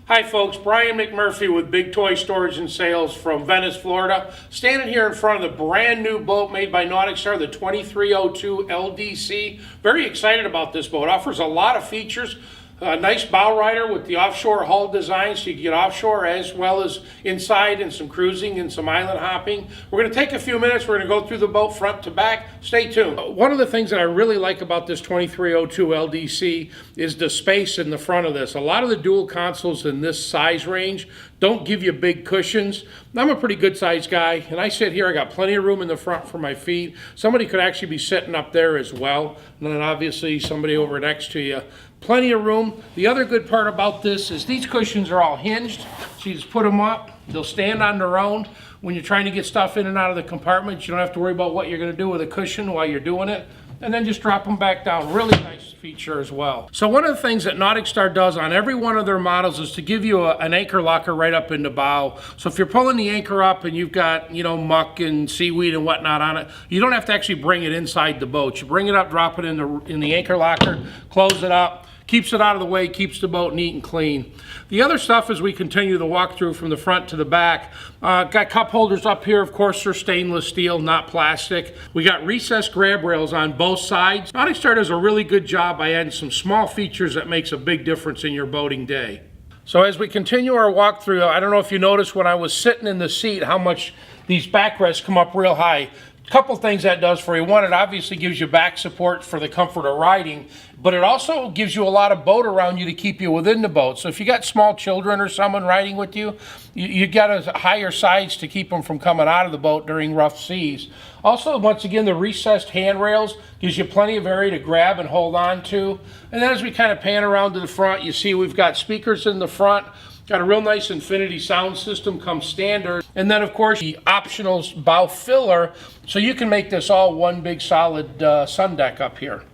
Hi folks, Brian McMurphy with Big Toy Storage and Sales from Venice, Florida. Standing here in front of the brand new boat made by NauticStar, the 2302 LDC. Very excited about this boat. Offers a lot of features. A nice bow rider with the offshore hull design, so you can get offshore as well as inside, and some cruising and some island hopping. We're going to take a few minutes. We're going to go through the boat front to back. Stay tuned. One of the things that I really like about this 2302 LDC is the space in the front of this. A lot of the dual consoles in this size range don't give you big cushions. I'm a pretty good sized guy, and I sit here. I got plenty of room in the front for my feet. Somebody could actually be sitting up there as well, and then obviously somebody over next to you. Plenty of room. The other good part about this is these cushions are all hinged, so you just put them up. They'll stand on their own. When you're trying to get stuff in and out of the compartment, you don't have to worry about what you're going to do with a cushion while you're doing it. And then just drop them back down. Really nice feature as well. So one of the things that NauticStar does on every one of their models is to give you an anchor locker right up in the bow. So if you're pulling the anchor up and you've got, muck and seaweed and whatnot on it, you don't have to actually bring it inside the boat. You bring it up, drop it in the anchor locker, close it up. Keeps it out of the way, keeps the boat neat and clean. The other stuff as we continue the walkthrough from the front to the back, got cup holders up here. Of course, they're stainless steel, not plastic. We got recessed grab rails on both sides. NauticStar does a really good job by adding some small features that makes a big difference in your boating day. So as we continue our walkthrough, I don't know if you noticed when I was sitting in the seat how much these backrests come up real high. Couple things that does for you. One, it obviously gives you back support for the comfort of riding, but it also gives you a lot of boat around you to keep you within the boat. So if you got small children or someone riding with you, you got a higher sides to keep them from coming out of the boat during rough seas. Also, once again, the recessed handrails gives you plenty of area to grab and hold on to. And then as we kind of pan around to the front, you see we've got speakers in the front. Got a real nice infinity sound system, comes standard. And then, of course, the optional bow filler, so you can make this all one big solid sun deck up here.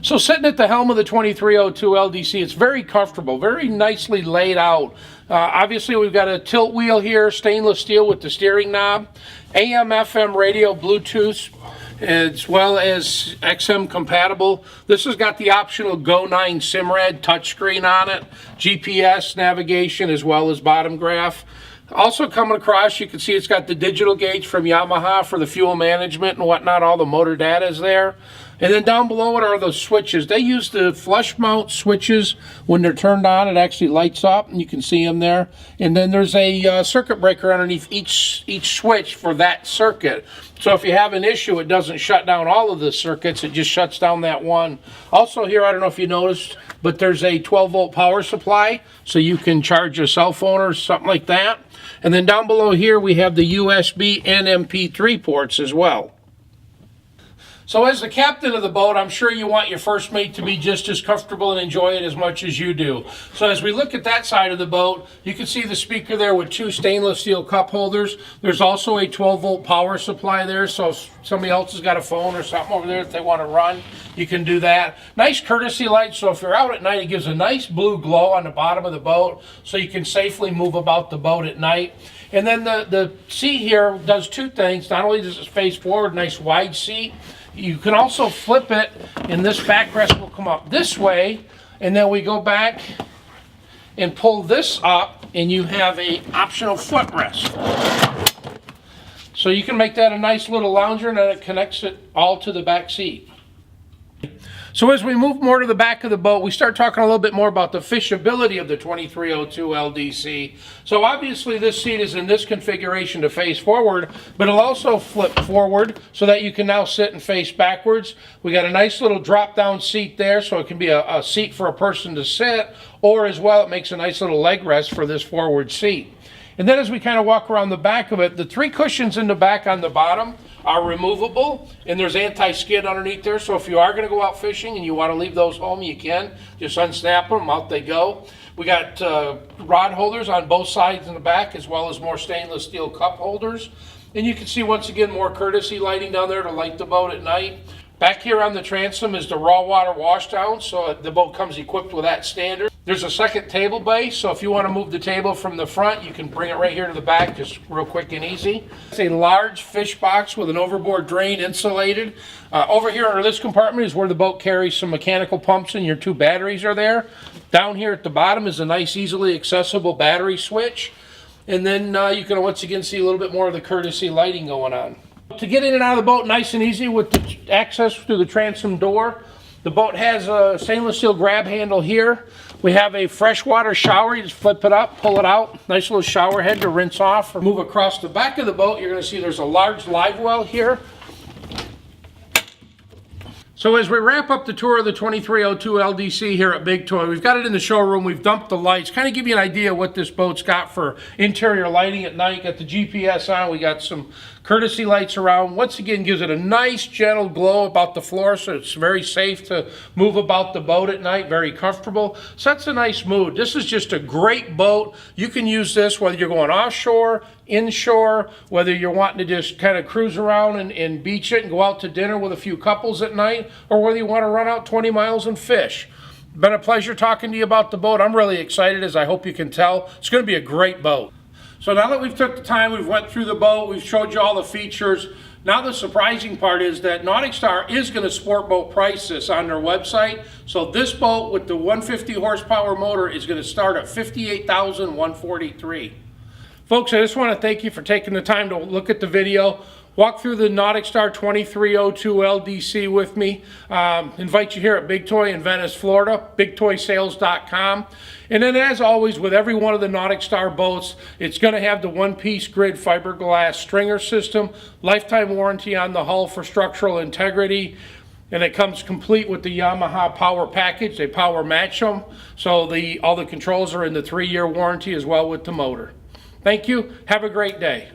So sitting at the helm of the 2302 LDC, it's very comfortable, very nicely laid out. Obviously, we've got a tilt wheel here, stainless steel with the steering knob, AM, FM radio, Bluetooth, as well as XM compatible. This has got the optional Go 9 Simrad touchscreen on it, GPS navigation, as well as bottom graph. Also coming across, you can see it's got the digital gauge from Yamaha for the fuel management and whatnot. All the motor data is there. And then down below it are those switches. They use the flush mount switches. When they're turned on, it actually lights up, and you can see them there. And then there's a circuit breaker underneath each switch for that circuit. So if you have an issue, it doesn't shut down all of the circuits. It just shuts down that one. Also here, I don't know if you noticed, but there's a 12-volt power supply, so you can charge a cell phone or something like that. And then down below here, we have the USB and MP3 ports as well. So as the captain of the boat, I'm sure you want your first mate to be just as comfortable and enjoy it as much as you do. So as we look at that side of the boat, you can see the speaker there with two stainless steel cup holders. There's also a 12-volt power supply there, so if somebody else has got a phone or something over there that they want to run, you can do that. Nice courtesy light, so if you're out at night, it gives a nice blue glow on the bottom of the boat, so you can safely move about the boat at night. And then the seat here does two things. Not only does it face forward, nice wide seat, you can also flip it, and this backrest will come up this way, and then we go back and pull this up, and you have a optional footrest. So you can make that a nice little lounger, and then it connects it all to the back seat. So as we move more to the back of the boat, we start talking a little bit more about the fishability of the 2302 LDC. So obviously this seat is in this configuration to face forward, but it'll also flip forward so that you can now sit and face backwards. We got a nice little drop down seat there, so it can be a seat for a person to sit, or as well it makes a nice little leg rest for this forward seat. And then as we kind of walk around the back of it, the three cushions in the back on the bottom are removable, and there's anti-skid underneath there, so if you are going to go out fishing and you want to leave those home, you can. Just unsnap them, out they go. We got rod holders on both sides in the back, as well as more stainless steel cup holders. And you can see, once again, more courtesy lighting down there to light the boat at night. Back here on the transom is the raw water washdown, so the boat comes equipped with that standard. There's a second table base, so if you want to move the table from the front, you can bring it right here to the back, just real quick and easy. It's a large fish box with an overboard drain insulated. Over here under this compartment is where the boat carries some mechanical pumps and your 2 batteries are there. Down here at the bottom is a nice, easily accessible battery switch. And then you can once again see a little bit more of the courtesy lighting going on. To get in and out of the boat nice and easy with the access through the transom door, the boat has a stainless steel grab handle here. We have a freshwater shower. You just flip it up, pull it out. Nice little shower head to rinse off. Or move across the back of the boat, you're going to see there's a large live well here. So as we wrap up the tour of the 2302 LDC here at Big Toy, we've got it in the showroom, we've dumped the lights, kind of give you an idea of what this boat's got for interior lighting at night. Got the GPS on, we got some courtesy lights around. Once again, gives it a nice gentle glow about the floor, so it's very safe to move about the boat at night, very comfortable. Sets a nice mood. This is just a great boat. You can use this whether you're going offshore, inshore, whether you're wanting to just kind of cruise around and beach it and go out to dinner with a few couples at night, or whether you want to run out 20 miles and fish. Been a pleasure talking to you about the boat. I'm really excited, as I hope you can tell. It's going to be a great boat. So now that we've took the time, we've went through the boat, we've showed you all the features. Now the surprising part is that NauticStar is going to sport boat price this on their website. So this boat with the 150 horsepower motor is going to start at $58,143. Folks, I just want to thank you for taking the time to look at the video. Walk through the NauticStar 2302 LDC with me. Invite you here at Big Toy in Venice, Florida, bigtoysales.com. And then as always, with every one of the NauticStar boats, it's going to have the one-piece grid fiberglass stringer system, lifetime warranty on the hull for structural integrity, and it comes complete with the Yamaha power package. They power match them, so all the controls are in the 3-year warranty as well with the motor. Thank you. Have a great day.